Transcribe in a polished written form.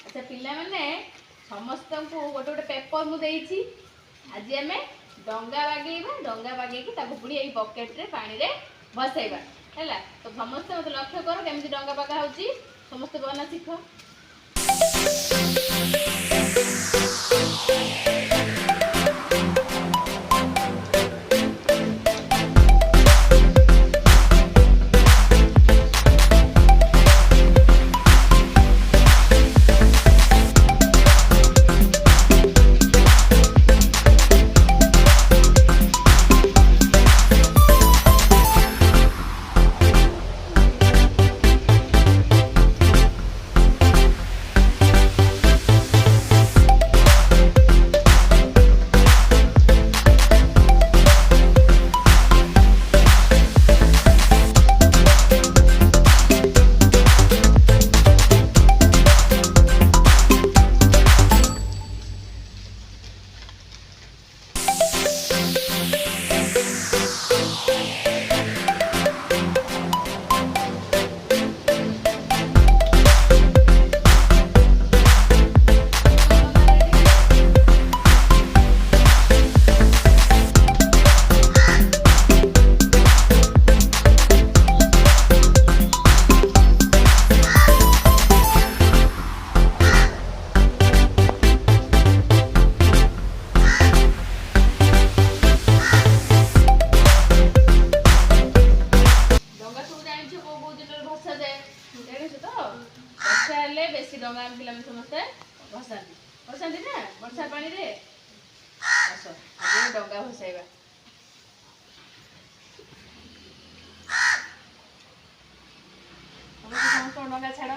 अच्छा पिला माने समस्त को गोटे गोटे पेपर मु देइछि आज आमे डंगा बागेकी ताको पुणी एई बकेट रे पानी रे भसाइबा हैला। तो समस्त मत लक्ष्य कर केमती डंगा बागा होउची समस्त बना सिख। बेसी डंगा पिला समस्ते भसाती भसाती ना वर्षा पानी रे आस आज डंगा भसाइबा। समस्त डंगा छाड़